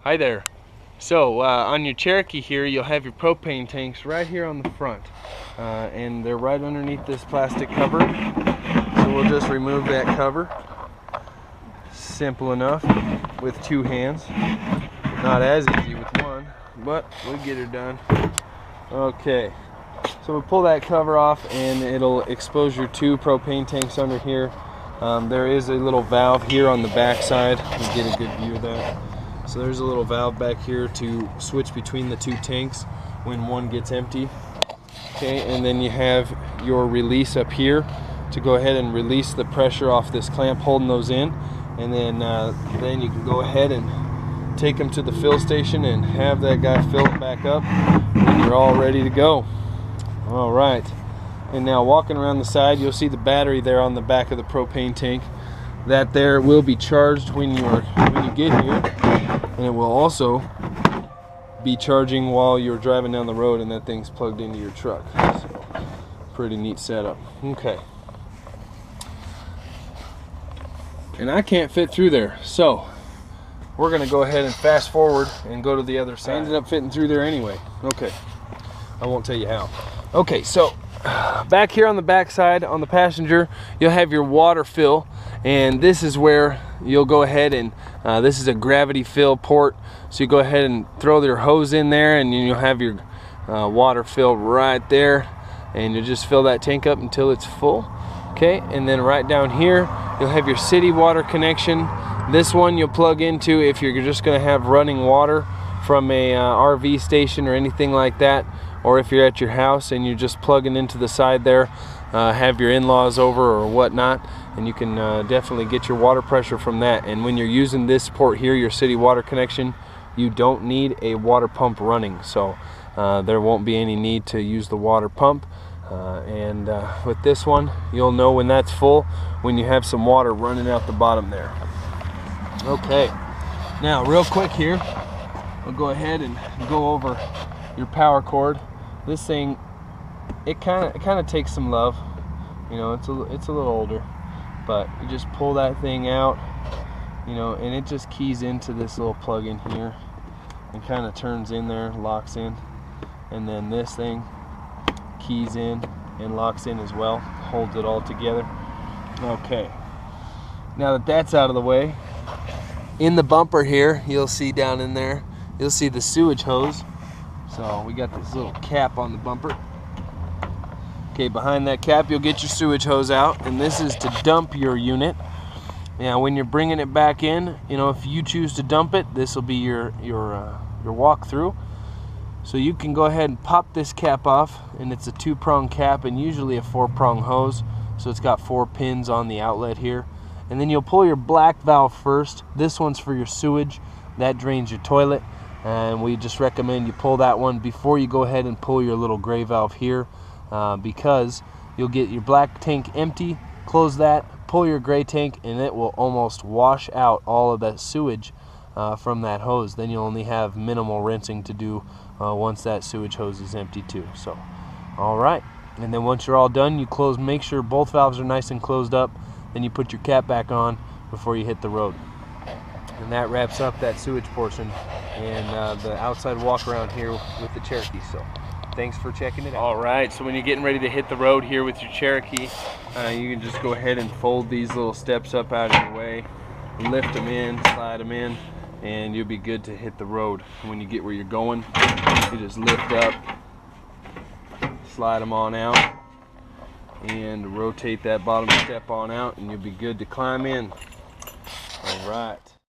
Hi there. So on your Cherokee here, you'll have your propane tanks right here on the front, and they're right underneath this plastic cover. So we'll just remove that cover. Simple enough with two hands. Not as easy with one, but we'll get her done. Okay, so we'll pull that cover off and it'll expose your two propane tanks under here. There is a little valve here on the back side. You get a good view of that. So there's a little valve back here to switch between the two tanks when one gets empty. Okay, and then you have your release up here to go ahead and release the pressure off this clamp holding those in, and then you can go ahead and take them to the fill station and have that guy fill it back up, and you're all ready to go. All right, and now walking around the side, you'll see the battery there on the back of the propane tank. That there will be charged when you get here, and it will also be charging while you're driving down the road, and that thing's plugged into your truck. So, pretty neat setup. Okay. And I can't fit through there, so we're gonna go ahead and fast forward and go to the other side. I ended up fitting through there anyway. Okay, I won't tell you how. Okay, so back here on the back side, on the passenger, you'll have your water fill, and this is where you'll go ahead and this is a gravity fill port, so you go ahead and throw your hose in there, and you'll have your water fill right there, and you just fill that tank up until it's full. Okay, and then right down here you'll have your city water connection. This one you'll plug into if you're just going to have running water from a RV station or anything like that, or if you're at your house and you're just plugging into the side there, have your in-laws over or whatnot, and you can definitely get your water pressure from that. And when you're using this port here, your city water connection, you don't need a water pump running, so there won't be any need to use the water pump. And with this one, you'll know when that's full when you have some water running out the bottom there. Okay, now real quick here, I'll go ahead and go over your power cord. This thing, it kind of takes some love. You know, it's a little older, but you just pull that thing out, you know, and it just keys into this little plug in here and kind of turns in there, locks in, and then this thing keys in and locks in as well, holds it all together. Okay, now that that's out of the way, in the bumper here, you'll see down in there, you'll see the sewage hose. So we got this little cap on the bumper. Okay, behind that cap you'll get your sewage hose out, and this is to dump your unit. Now when you're bringing it back in, you know, if you choose to dump it, this will be your walk through. So you can go ahead and pop this cap off, and it's a 2-prong cap and usually a 4-prong hose, so it's got 4 pins on the outlet here. And then you'll pull your black valve first. This one's for your sewage, that drains your toilet, and we just recommend you pull that one before you go ahead and pull your little gray valve here, because you'll get your black tank empty, close that, pull your gray tank, and it will almost wash out all of that sewage from that hose. Then you'll only have minimal rinsing to do once that sewage hose is empty too. So, all right, and then once you're all done, you close, make sure both valves are nice and closed up, then you put your cap back on before you hit the road. And that wraps up that sewage portion and the outside walk around here with the Cherokee. So thanks for checking it out. All right, so when you're getting ready to hit the road here with your Cherokee, you can just go ahead and fold these little steps up out of your way, lift them in, slide them in, and you'll be good to hit the road. When you get where you're going, you just lift up, slide them on out, and rotate that bottom step on out, and you'll be good to climb in. All right.